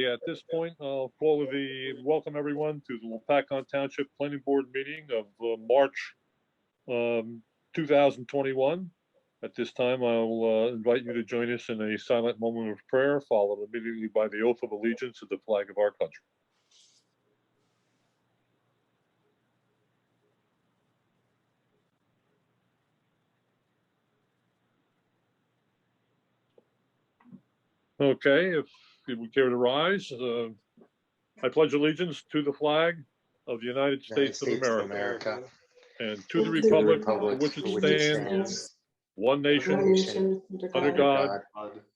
At this point, I'll welcome everyone to the Lopatcong Township Planning Board meeting of March 2021. At this time, I'll invite you to join us in a silent moment of prayer, followed immediately by the oath of allegiance to the flag of our country. Okay, if you would care to rise, I pledge allegiance to the flag of the United States of America and to the republic for which it stands, one nation, under God,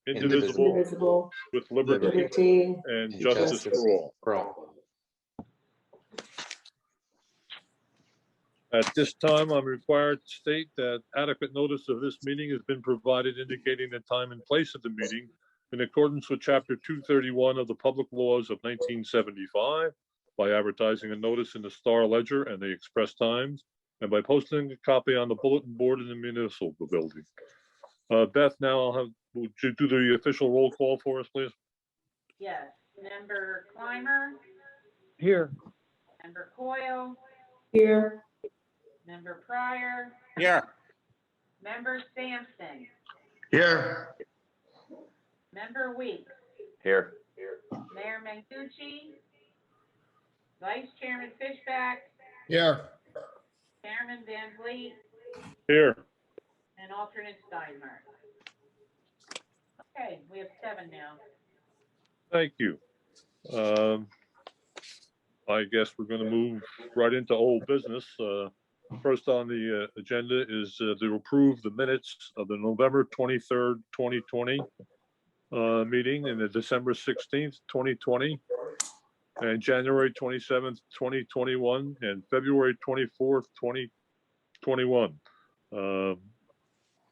indivisible, with liberty and justice for all. At this time, I'm required to state that adequate notice of this meeting has been provided indicating the time and place of the meeting in accordance with Chapter 231 of the Public Laws of 1975 by advertising a notice in the Star Ledger and the Express Times and by posting a copy on the bulletin board in the municipal building. Beth, now would you do the official roll call for us, please? Yes. Member Clymer? Here. Member Coyle? Here. Member Pryor? Here. Member Sampson? Here. Member Weeks? Here. Mayor Mangucci? Vice Chairman Fishback? Here. Chairman Van Vliet? Here. And alternate Steinhardt. Okay, we have 7 now. Thank you. I guess we're going to move right into old business. First on the agenda is to approve the minutes of the November 23rd, 2020 meeting and the December 16th, 2020 and January 27th, 2021 and February 24th, 2021.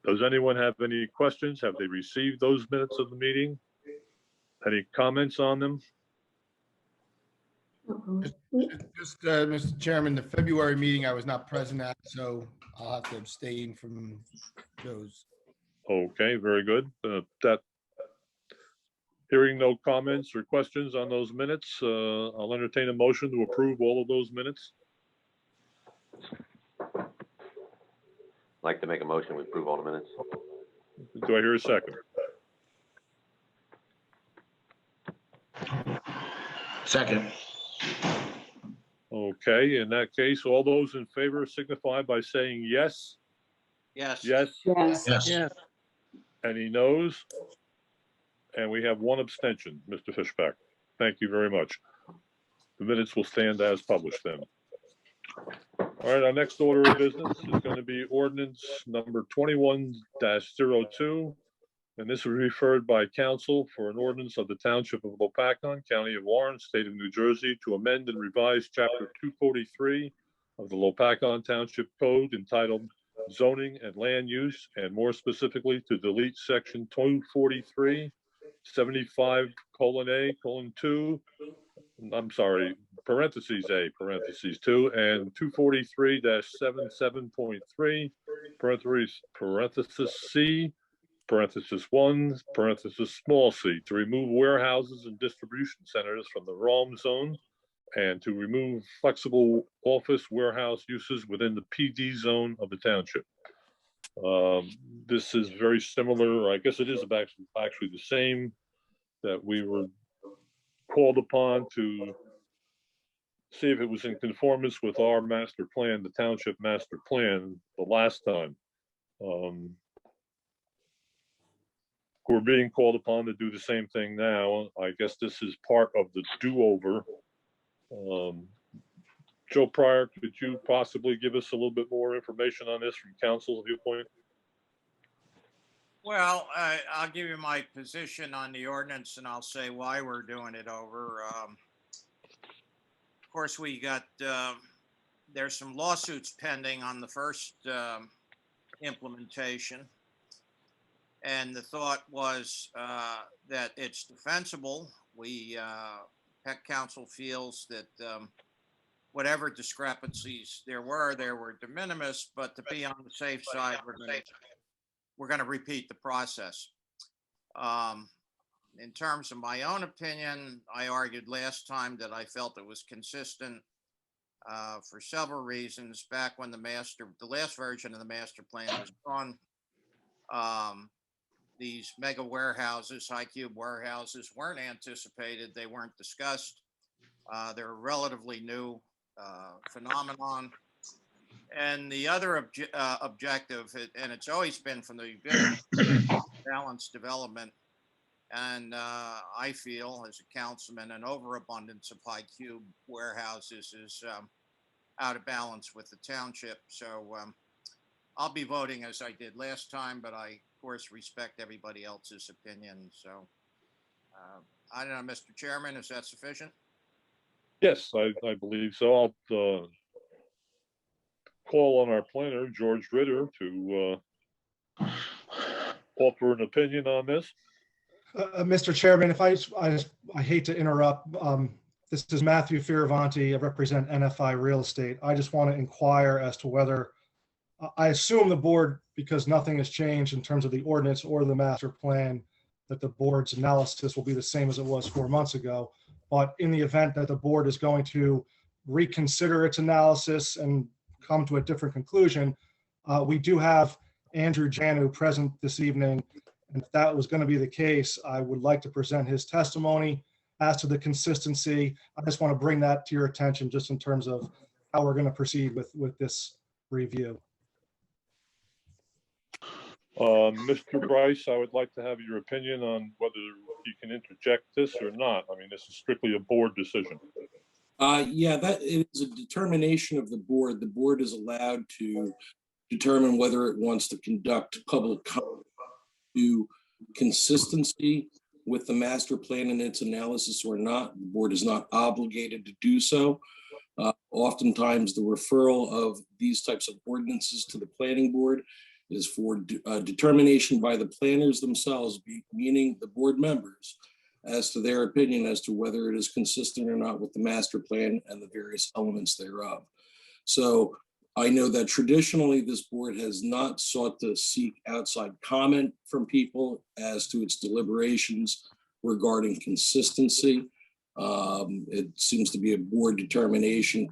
Does anyone have any questions? Have they received those minutes of the meeting? Any comments on them? Just Mr. Chairman, the February meeting I was not present at, so I'll have to abstain from those. Okay, very good. Hearing no comments or questions on those minutes, I'll entertain a motion to approve all of those minutes. I'd like to make a motion, we approve all the minutes. Do I hear a second? Second. Okay, in that case, all those in favor signify by saying yes. Yes. Yes. Yes. Yes. Any noes? And we have one abstention, Mr. Fishback. Thank you very much. The minutes will stand as published then. All right, our next order of business is going to be ordinance number 21-02. And this was referred by council for an ordinance of the Township of Lopatcong, County of Warren, State of New Jersey, to amend and revise Chapter 243 of the Lopatcong Township Code entitled Zoning and Land Use, and more specifically to delete Section 243, 75:A:2, I'm sorry, parentheses A, parentheses 2, and 243-77.3, parenthesis C, parenthesis 1, parenthesis small c, to remove warehouses and distribution centers from the ROAM zone and to remove flexible office warehouse uses within the PD zone of the township. This is very similar. I guess it is actually the same that we were called upon to see if it was in conformance with our master plan, the township master plan, the last time. We're being called upon to do the same thing now. I guess this is part of the do-over. Joe Pryor, could you possibly give us a little bit more information on this from council's viewpoint? Well, I'll give you my position on the ordinance and I'll say why we're doing it over. Of course, we got, there's some lawsuits pending on the first implementation. And the thought was that it's defensible. Tech Council feels that whatever discrepancies there were de minimis, but to be on the safe side, we're going to repeat the process. In terms of my own opinion, I argued last time that I felt it was consistent for several reasons. Back when the last version of the master plan was on, these mega warehouses, high cube warehouses weren't anticipated. They weren't discussed. They're a relatively new phenomenon. And the other objective, and it's always been from the beginning, balanced development. And I feel, as a councilman, an overabundance of high cube warehouses is out of balance with the township. So I'll be voting as I did last time, but I, of course, respect everybody else's opinion. So I don't know, Mr. Chairman, is that sufficient? Yes, I believe so. I'll call on our planner, George Ritter, to offer an opinion on this. Mr. Chairman, if I hate to interrupt. This is Matthew Fioravanti. I represent NFI Real Estate. I just want to inquire as to whether, I assume the board, because nothing has changed in terms of the ordinance or the master plan, that the board's analysis will be the same as it was 4 months ago. But in the event that the board is going to reconsider its analysis and come to a different conclusion, we do have Andrew Janu present this evening. And if that was going to be the case, I would like to present his testimony as to the consistency. I just want to bring that to your attention just in terms of how we're going to proceed with this review. Mr. Bryce, I would like to have your opinion on whether you can interject this or not. I mean, this is strictly a board decision. Yeah, that is a determination of the board. The board is allowed to determine whether it wants to conduct public comment to consistency with the master plan and its analysis or not. The board is not obligated to do so. Oftentimes, the referral of these types of ordinances to the planning board is for determination by the planners themselves, meaning the board members, as to their opinion as to whether it is consistent or not with the master plan and the various elements thereof. So I know that traditionally this board has not sought to seek outside comment from people as to its deliberations regarding consistency. It seems to be a board determination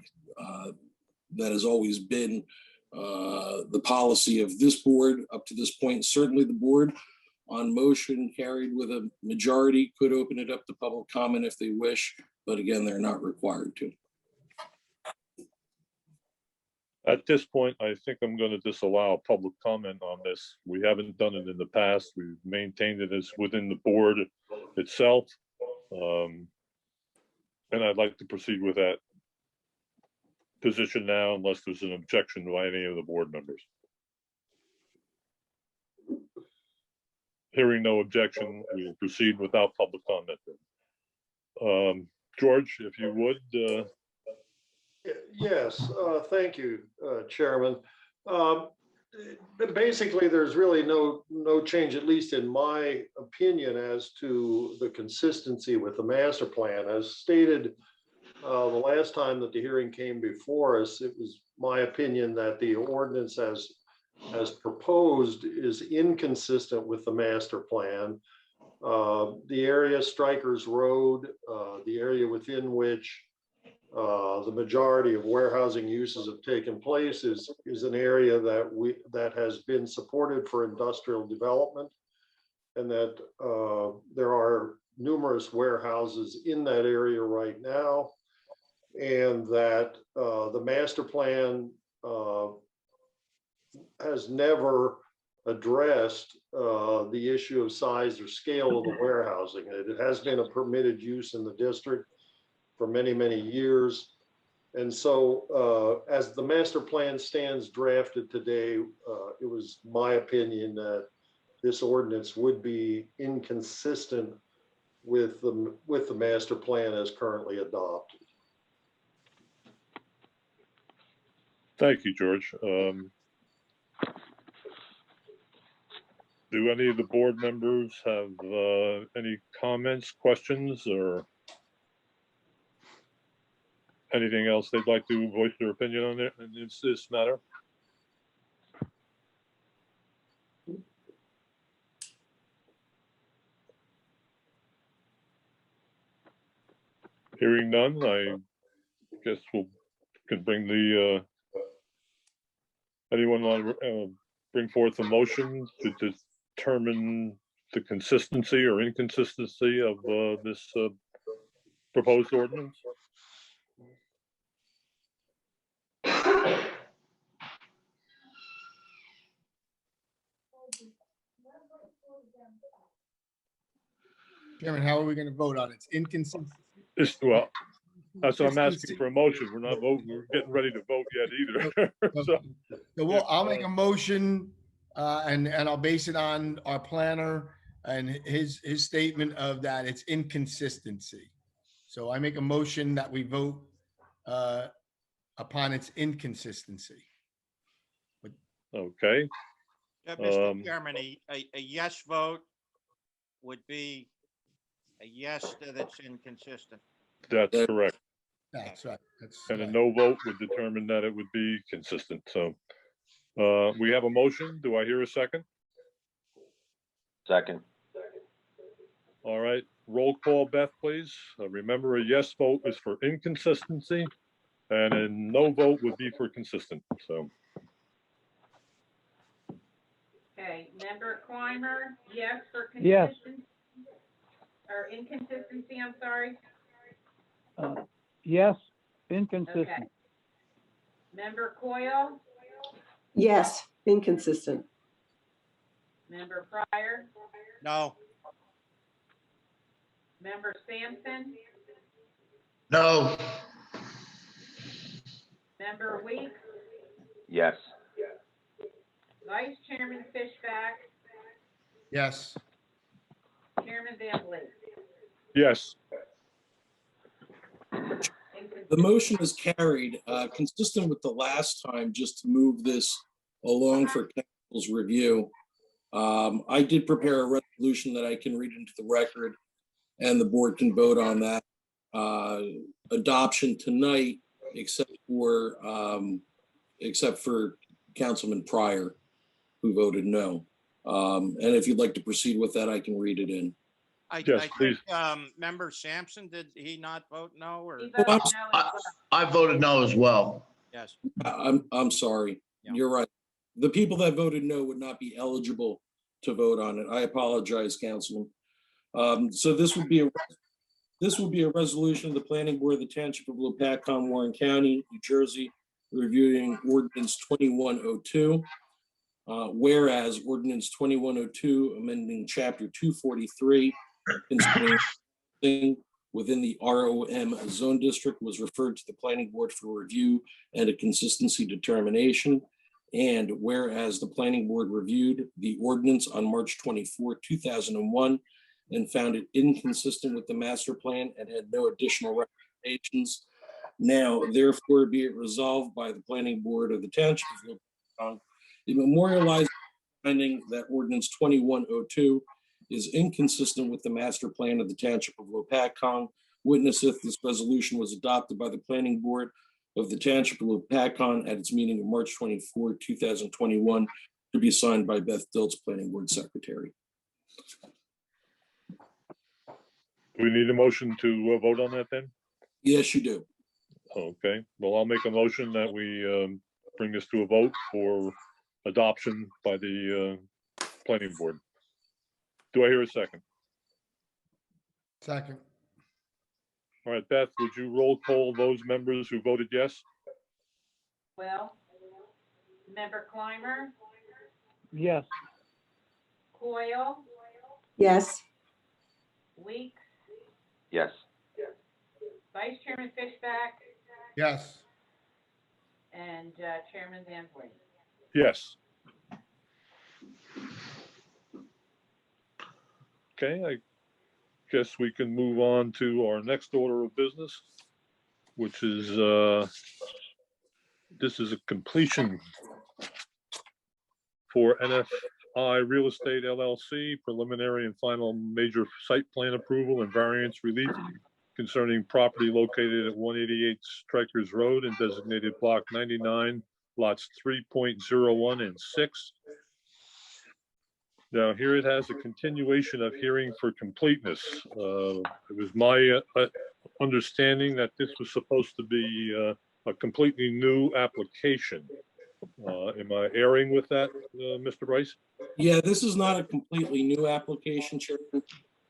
that has always been the policy of this board up to this point. Certainly the board on motion carried with a majority could open it up to public comment if they wish, but again, they're not required to. At this point, I think I'm going to disallow public comment on this. We haven't done it in the past. We've maintained it as within the board itself. And I'd like to proceed with that position now, unless there's an objection by any of the board members. Hearing no objection, we will proceed without public comment. George, if you would. Yes, thank you, Chairman. Basically, there's really no change, at least in my opinion, as to the consistency with the master plan. As stated the last time that the hearing came before us, it was my opinion that the ordinance as proposed is inconsistent with the master plan. The area Strikers Road, the area within which the majority of warehousing uses have taken place is an area that has been supported for industrial development, and that there are numerous warehouses in that area right now, and that the master plan has never addressed the issue of size or scale of the warehousing. It has been a permitted use in the district for many, many years. And so as the master plan stands drafted today, it was my opinion that this ordinance would be inconsistent with the master plan as currently adopted. Thank you, George. Do any of the board members have any comments, questions, or anything else they'd like to voice their opinion on it in this matter? Hearing none, I guess can bring the, anyone want to bring forth a motion to determine the consistency or inconsistency of this proposed ordinance? Chairman, how are we going to vote on it? It's inconsistent. Well, that's what I'm asking for a motion. We're not voting, we're getting ready to vote yet either. So, I'll make a motion, and I'll base it on our planner and his statement of that it's inconsistency. So I make a motion that we vote upon its inconsistency. okay, Yeah, Mr. Chairman, a yes vote would be a yes that it's inconsistent. that's correct. That's right. That's And a right. no vote would determine that it would be consistent. So we have a motion. Do I hear a second? Second. All right, roll call, Beth, please. Remember, a yes vote is for inconsistency and a no vote would be for consistent. So, Okay, member Clymer, yes for Yes. consistency? Or inconsistency, I'm sorry? Yes, Okay. inconsistent. Member Coyle, Yes, inconsistent. member Pryor, No, member Sampson, No. member Weeks, Yes. Vice Chairman Fishback, Yes. Chairman Van Vliet. yes, The motion is carried, consistent with the last time, just to move this along for council's review. I did prepare a resolution that I can read into the record, and the board can vote on that adoption tonight, except for Councilman Pryor, who voted no. And if you'd like to proceed with that, I can read it in. Yes, I please. think, member Sampson, did he not vote no, or? He voted no as well. I voted no as well. Yes, I'm sorry. Yeah. You're right. The people that voted no would not be eligible to vote on it. I apologize, Councilman. So this would be a resolution of the Planning Board of the Township of Lopatcong, Warren County, New Jersey, reviewing ordinance 2102. Whereas ordinance 2102, amending chapter 243, concerning within the ROM zone district, was referred to the planning board for review and a consistency determination. And whereas the planning board reviewed the ordinance on March 24, 2001, and found it inconsistent with the master plan and had no additional recommendations. Now, therefore, be it resolved by the planning board of the Township of Lopatcong, it memorializes finding that ordinance 2102 is inconsistent with the master plan of the Township of Lopatcong. Witnesseth this resolution was adopted by the planning board of the Township of Lopatcong at its meeting of March 24, 2021, to be signed by Beth Diltz, planning board secretary. Do we need a motion to vote on that then? Yes, you do. Okay, well, I'll make a motion that we bring this to a vote for adoption by the planning board. Do I hear a second? Second. All right, Beth, would you roll call those members who voted yes? Well, member Clymer, Yes, Coyle, Yes, Weeks, Yes. Vice Chairman Fishback, Yes. and Chairman Van Vliet. Yes. Okay, I guess we can move on to our next order of business, which is, this is a completion for NFI Real Estate LLC, preliminary and final major site plan approval and variance relief concerning property located at 188 Strikers Road and designated block 99, lots 3.01 and 6. Now, here it has a continuation of hearing for completeness. It was my understanding that this was supposed to be a completely new application. Am I erring with that, Mr. Rice? Yeah, this is not a completely new application, Chairman.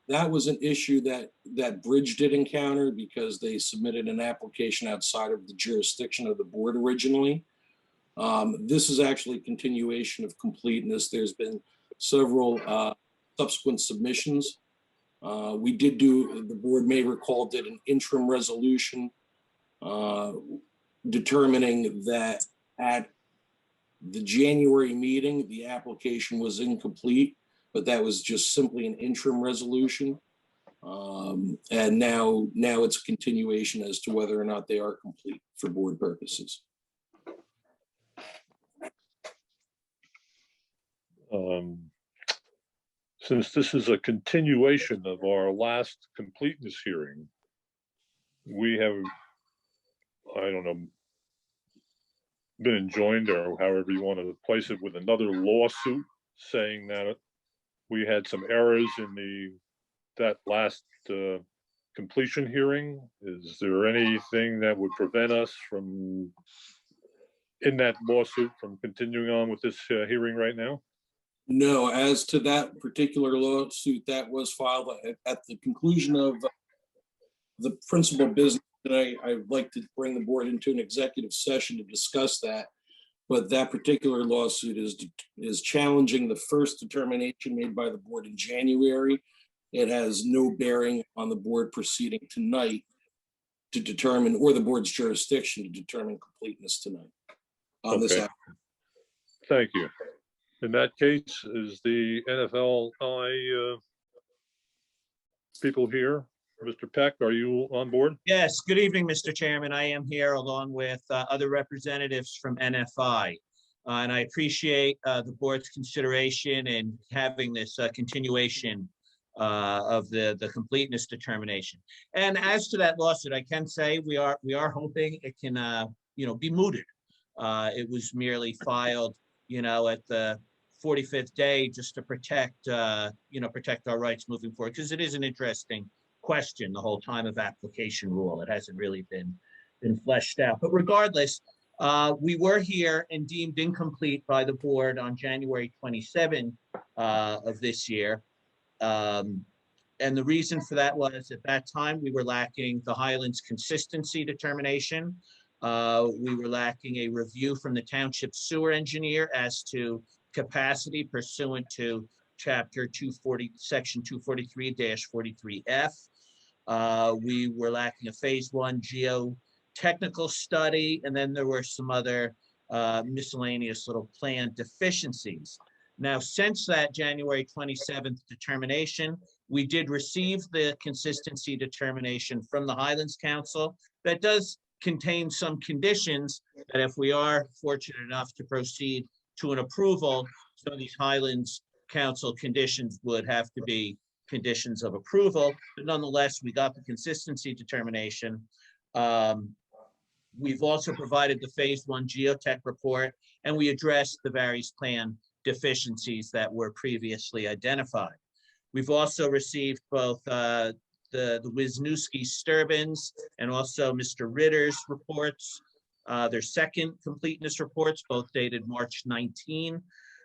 That was an issue that Bridge did encounter because they submitted an application outside of the jurisdiction of the board originally. This is actually a continuation of completeness. There's been several subsequent submissions. The board may recall, did an interim resolution determining that at the January meeting, the application was incomplete, but that was just simply an interim resolution. And now it's a continuation as to whether or not they are complete for board purposes. Since this is a continuation of our last completeness hearing, we have, I don't know, been enjoined, or however you want to place it, with another lawsuit saying that we had some errors in that last completion hearing. Is there anything that would prevent us from, in that lawsuit, from continuing on with this hearing right now? No, as to that particular lawsuit that was filed at the conclusion of the principal business today, I'd like to bring the board into an executive session to discuss that. But that particular lawsuit is challenging the first determination made by the board in January. It has no bearing on the board proceeding tonight to determine, or the board's jurisdiction to determine completeness tonight on this. Okay. Thank you. In that case, is the NFLI people here? Mr. Peck, are you on board? Yes, good evening, Mr. Chairman. I am here along with other representatives from NFI. And I appreciate the board's consideration in having this continuation of the completeness determination. And as to that lawsuit, I can say we are hoping it can be mooted. It was merely filed at the 45th day just to protect our rights moving forward, because it is an interesting question, the whole time of application rule. It hasn't really been fleshed out. But regardless, we were here and deemed incomplete by the board on January 27 of this year. And the reason for that was, at that time, we were lacking the Highlands consistency determination. We were lacking a review from the township sewer engineer as to capacity pursuant to Chapter 240, Section 243-43F. We were lacking a Phase 1 geotechnical study, and then there were some other miscellaneous little plan deficiencies. Now, since that January 27th determination, we did receive the consistency determination from the Highlands Council that does contain some conditions that, if we are fortunate enough to proceed to an approval, some of these Highlands Council conditions would have to be conditions of approval. But nonetheless, we got the consistency determination. We've also provided the Phase 1 geotech report, and we addressed the various plan deficiencies that were previously identified. We've also received both the Wisniewski-Sturbins and also Mr. Ritter's reports, their second completeness reports, both dated March 19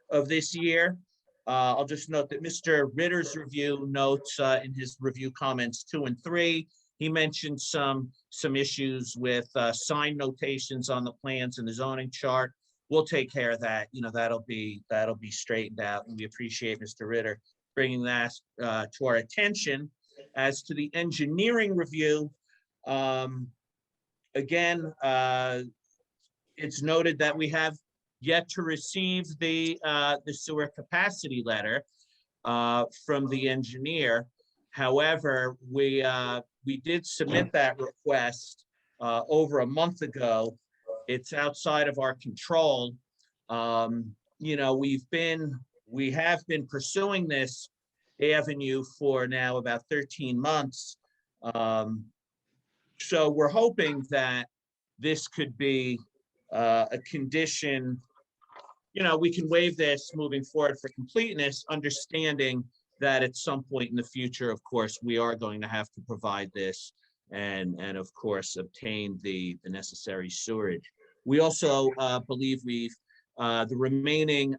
of this year. I'll just note that Mr. Ritter's review notes in his review comments 2 and 3, he mentioned some issues with sign notations on the plans and the zoning chart. We'll take care of that. That'll be straightened out, and we appreciate Mr. Ritter bringing that to our attention. As to the engineering review, again, it's noted that we have yet to receive the sewer capacity letter from the engineer. However, we did submit that request over a month ago. It's outside of our control. We have been pursuing this avenue for now about 13 months. So we're hoping that this could be a condition, we can waive this moving forward for completeness, understanding that at some point in the future, of course, we are going to have to provide this and of course, obtain the necessary sewerage. We also believe the remaining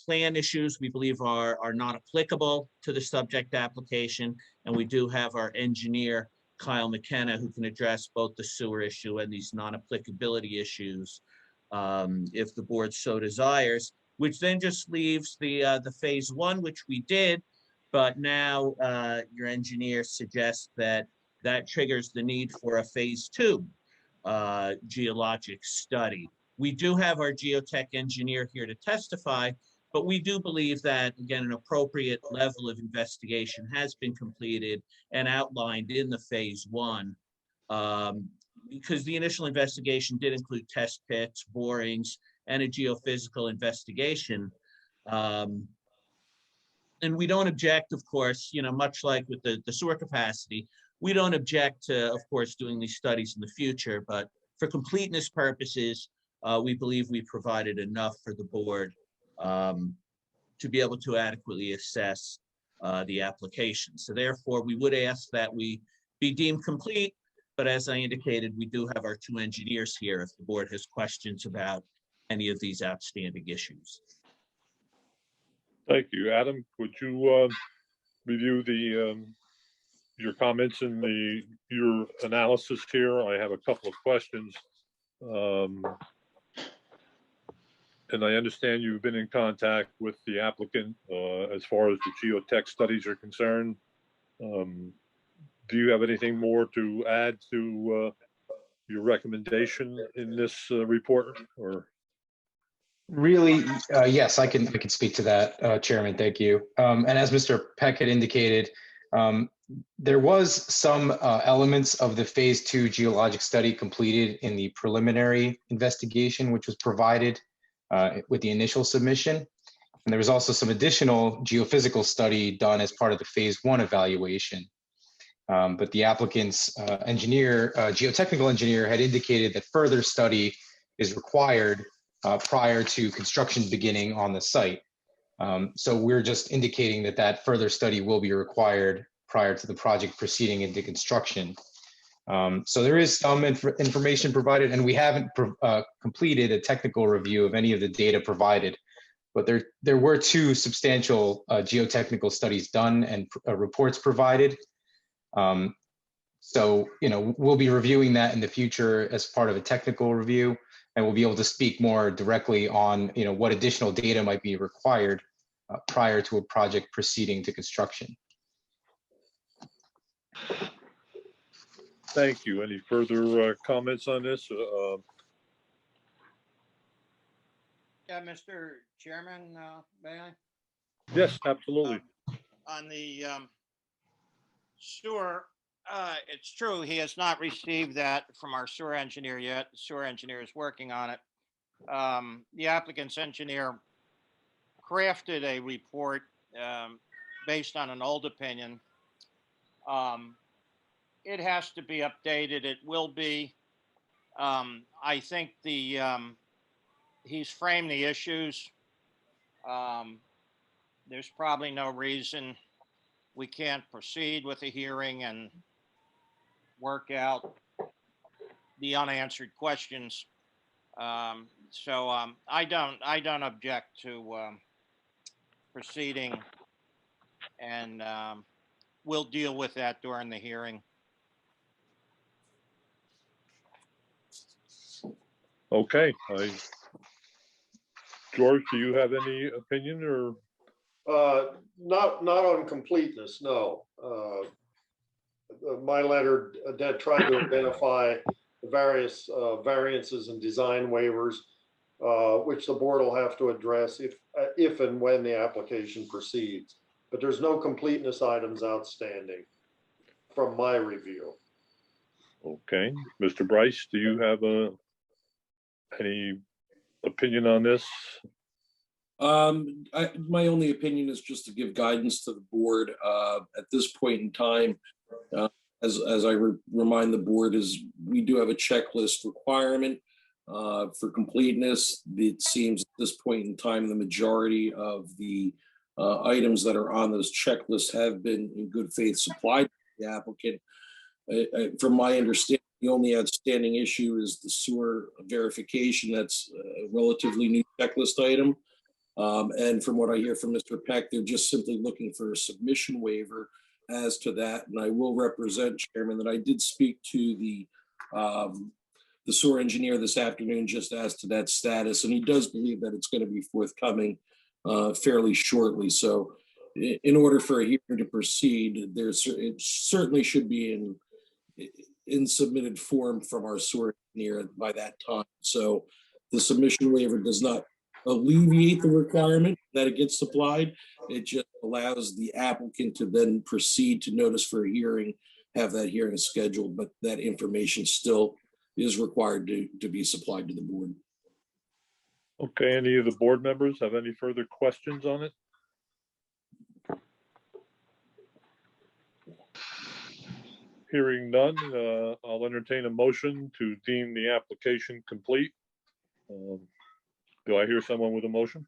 plan issues we believe are not applicable to the subject application, and we do have our engineer, Kyle McKenna, who can address both the sewer issue and these non-applicability issues if the board so desires, which then just leaves the phase one, which we did, but now your engineer suggests that triggers the need for a phase two geologic study. We do have our geotech engineer here to testify, but we do believe that, again, an appropriate level of investigation has been completed and outlined in the phase one, because the initial investigation did include test pits, borings, and a geophysical investigation. And we don't object, of course, much like with the sewer capacity, we don't object to, of course, doing these studies in the future, but for completeness purposes, we believe we provided enough for the board to be able to adequately assess the application. So therefore, we would ask that we be deemed complete, but as I indicated, we do have our two engineers here if the board has questions about any of these outstanding issues. Thank you. Adam, would you review your comments and your analysis here? I have a couple of questions. And I understand you've been in contact with the applicant as far as the geotech studies are concerned. Do you have anything more to add to your recommendation in this report, or? Really, yes, I can speak to that, Chairman. Thank you. And as Mr. Peck had indicated, there was some elements of the phase two geologic study completed in the preliminary investigation, which was provided with the initial submission. And there was also some additional geophysical study done as part of the phase one evaluation. But the applicant's geotechnical engineer had indicated that further study is required prior to construction beginning on the site. So we're just indicating that further study will be required prior to the project proceeding into construction. So there is some information provided, and we haven't completed a technical review of any of the data provided, but there were two substantial geotechnical studies done and reports provided. So, we'll be reviewing that in the future as part of a technical review, and we'll be able to speak more directly on, what additional data might be required prior to a project proceeding to construction. Thank you. Any further comments on this? Yeah, Mr. Chairman, may I? Yes, absolutely. On the sewer, it's true, he has not received that from our sewer engineer yet. The sewer engineer is working on it. The applicant's engineer crafted a report based on an old opinion. It has to be updated. It will be. I think he's framed the issues. There's probably no reason we can't proceed with a hearing and work out the unanswered questions. So I don't object to proceeding, and we'll deal with that during the hearing. Okay. George, do you have any opinion or? Not on completeness, no. My letter tried to identify the various variances and design waivers, which the board will have to address if and when the application proceeds. But there's no completeness items outstanding from my review. Okay. Mr. Bryce, do you have any opinion on this? My only opinion is just to give guidance to the board at this point in time. As I remind the board, is we do have a checklist requirement for completeness. It seems at this point in time, the majority of the items that are on those checklists have been in good faith supplied to the applicant. From my understanding, the only outstanding issue is the sewer verification. That's a relatively new checklist item. And from what I hear from Mr. Peck, they're just simply looking for a submission waiver as to that. And I will represent, Chairman, that I did speak to the sewer engineer this afternoon just as to that status, and he does believe that it's going to be forthcoming fairly shortly. So in order for a hearing to proceed, it certainly should be in submitted form from our sewer engineer by that time. So the submission waiver does not alleviate the requirement that it gets supplied. It just allows the applicant to then proceed to notice for a hearing, have that hearing scheduled, but that information still is required to be supplied to the board. Okay, any of the board members have any further questions on it? Hearing none, I'll entertain a motion to deem the application complete. Do I hear someone with a motion?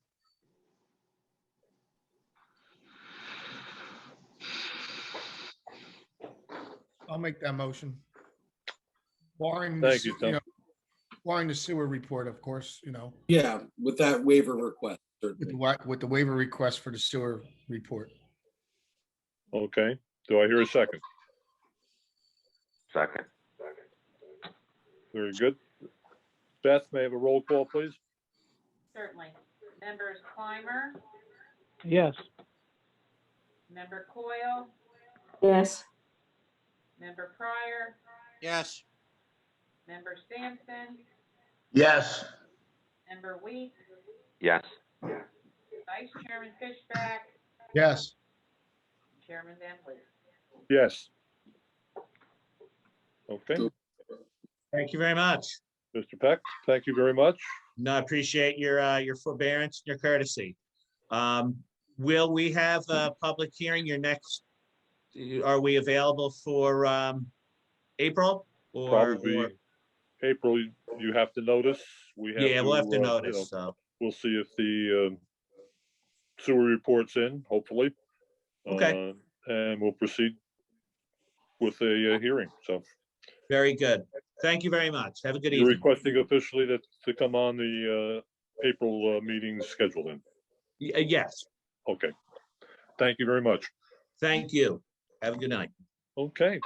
I'll make that motion. Barring, Thank you, Tom. barring the sewer report, of course, Yeah, with that waiver request, certainly. with the waiver request for the sewer report. Okay, do I hear a second? Second. Very good. Beth, may I have a roll call, please? Certainly. Members Clymer, Yes. Member Coyle, yes, Member Pryor, yes, Member Sampson, Yes. Member Weeks, Yes. Vice Chairman Fishback, Yes. Chairman Van Vliet. Yes. Okay, Thank you very much. Mr. Peck, thank you very much. No, I appreciate your forbearance, and your courtesy. Will we have a public hearing are we available for April? Probably April, you have to notice. Yeah, we'll have to you notice, know, so. We'll see if the sewer report's in, hopefully. Okay. And we'll proceed with a hearing, so. Very good. Thank you very much. Have a good You're evening. requesting officially to come on the April meeting schedule then? Yes, Okay. Thank you very much. thank you. Have a good night. Okay.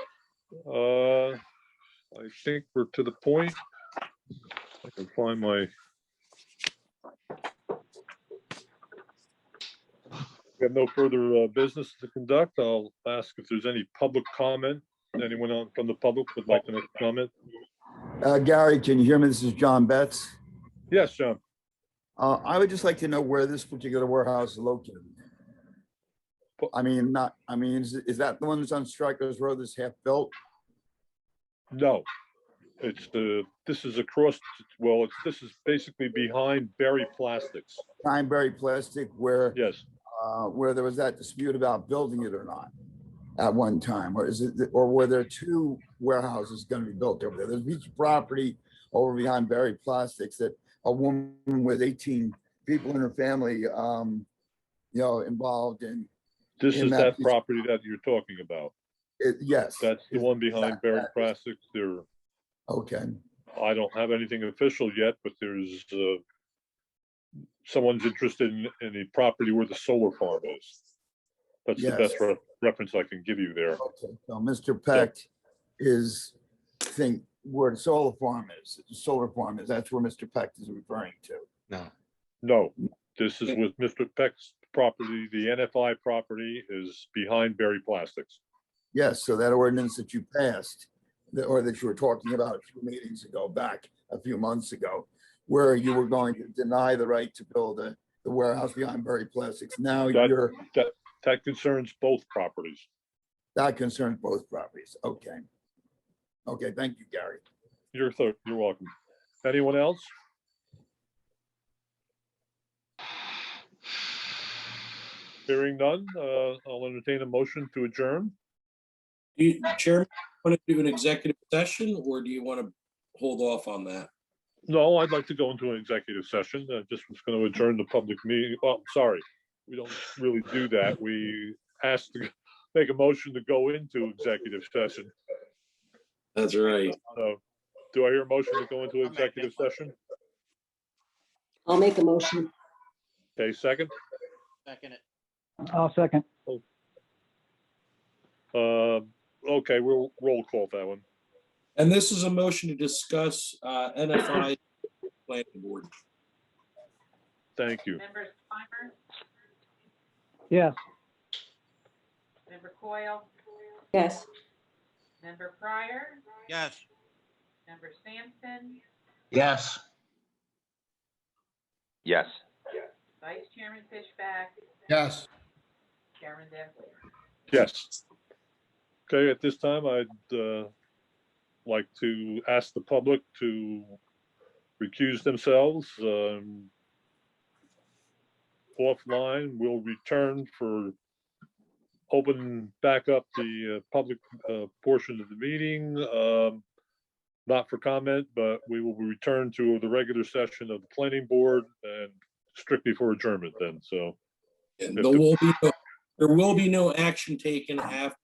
I think we're to the point. I can find my. We have no further business to conduct. I'll ask if there's any public comment. Anyone from the public would like to make a comment? Gary, can you hear me? This is John Betts. Yes, John. I would just like to know where this particular warehouse is located. Is that the one that's on Strikers Road that's half built? No, it's this is across, this is basically behind Berry Plastics. Behind Berry Plastic, where Yes, where there was that dispute about building it or not at one time, or were there two warehouses going to be built over there? There's a piece of property over behind Berry Plastics that a woman with 18 people in her family, involved in. this is that property that you're talking about. Yes. That's the one behind Berry Plastics. There. Okay. I don't have anything official yet, but there's someone's interested in the property where the solar farm is. That's the best reference I can give you there. Okay. So Mr. Peck is where the solar farm is. That's where Mr. Peck is referring to. No, this is with Mr. Peck's property. The NFI property is behind Berry Plastics. Yes, so that ordinance that you passed, or that you were talking about a few meetings ago, back a few months ago, where you were going to deny the right to build the warehouse behind Berry Plastics. Now that concerns both properties. That concerns both properties. Okay. Okay, thank you, Gary. You're welcome. Anyone else? Hearing none, I'll entertain a motion to adjourn. Chairman, want to do an executive session, or do you want to hold off on that? No, I'd like to go into an executive session. Just was going to adjourn the public meeting. Oh, sorry, we don't really do that. We asked to make a motion to go into executive session. That's right. Do I hear a motion to go into I'll make executive that session? I'll make a motion. Okay, second. Second it. I'll second. Okay, we'll roll call that one. And this is a motion to discuss NFI planning board. Thank you. Member Clymer, Yes. Member Coyle, Yes. Member Pryor, Yes. Member Sampson, Yes. Yes. Vice Chairman Fishback, Yes. Chairman Devlin. Yes. Okay, at this time, I'd like to ask the public to recuse themselves. Offline, we'll return for open back up the public portion of the meeting. Not for comment, but we will return to the regular session of the planning board and strictly for adjournment then, so. And there will be no action taken after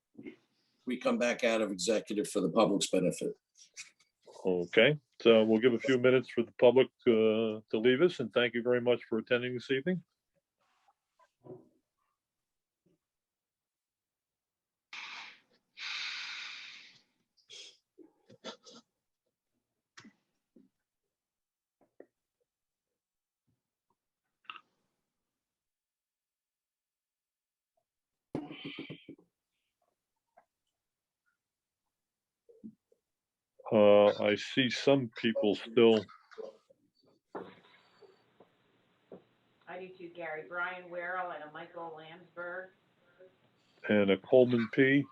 we come back out of executive for the public's benefit. Okay, so we'll give a few minutes for the public to leave us, and thank you very much for attending this evening. I see some people still. I do too, Gary. Brian Werrell and a Michael Landsberg. And a Coleman P.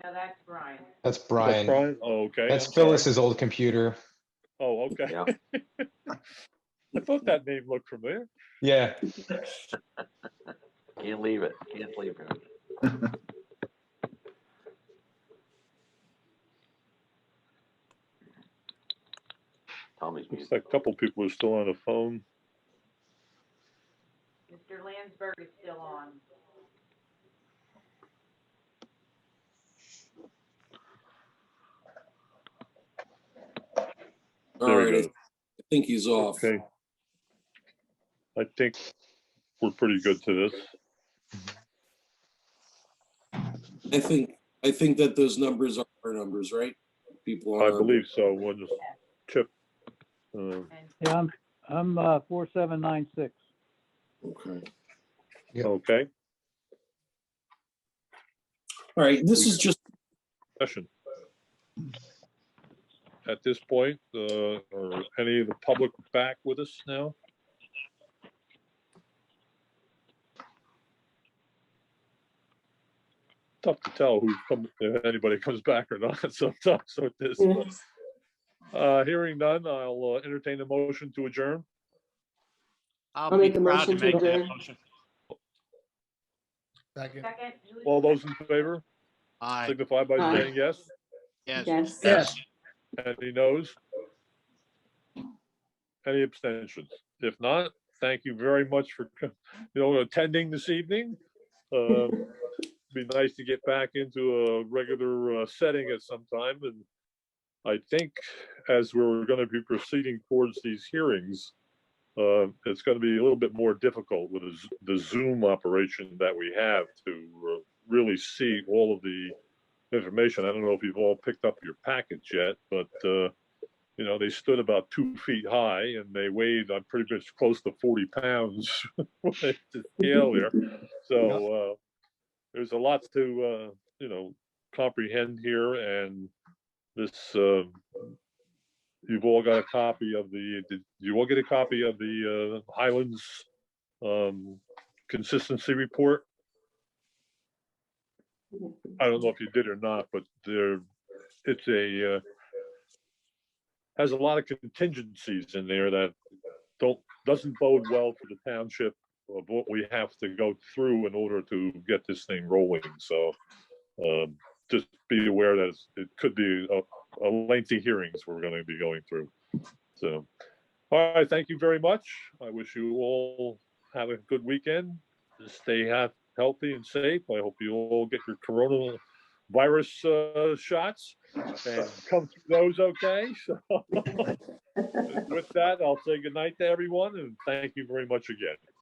No, that's Brian. That's Brian. That's Brian? Oh, okay. That's I'm sorry. Phyllis's old computer. Oh, okay. Yeah. I thought that name looked familiar. Yeah. Can't leave it. Can't leave it. Tommy's Looks music. like a couple people are still on the phone. Mr. Landsberg is still on. All There right, we go. I think he's off. Okay. I think we're pretty good to this. I think that those numbers are our numbers, right? People I are. believe so. We'll just chip. Yeah, I'm 4796. Okay. Yep. Okay. All right, this is just Session. At this point, are any of the public back with us now? Tough to tell if anybody comes back or not sometimes with this. Hearing none, I'll entertain a motion to adjourn. I'll make a motion to adjourn. Second. Second. All those in favor Aye. signify by Aye. saying yes. Yes. Yes. Yes. Any noes? Any abstentions? If not, thank you very much for attending this evening. Be nice to get back into a regular setting at some time, and I think as we're going to be proceeding towards these hearings, it's going to be a little bit more difficult with the Zoom operation that we have to really see all of the information. I don't know if you've all picked up your package yet, but they stood about 2 feet high and they weighed, I'm pretty much close to 40 pounds to scale there. So there's a lot to, comprehend here, and this, you've all got a copy of did you all get a copy of the Highlands consistency report? I don't know if you did or not, but has a lot of contingencies in there that doesn't bode well for the township of what we have to go through in order to get this thing rolling. So just be aware that it could be a lengthy hearings we're going to be going through. So, all right, thank you very much. I wish you all have a good weekend. Stay healthy and safe. I hope you all get your corona virus shots and come through those okay. So with that, I'll say goodnight to everyone and thank you very much again.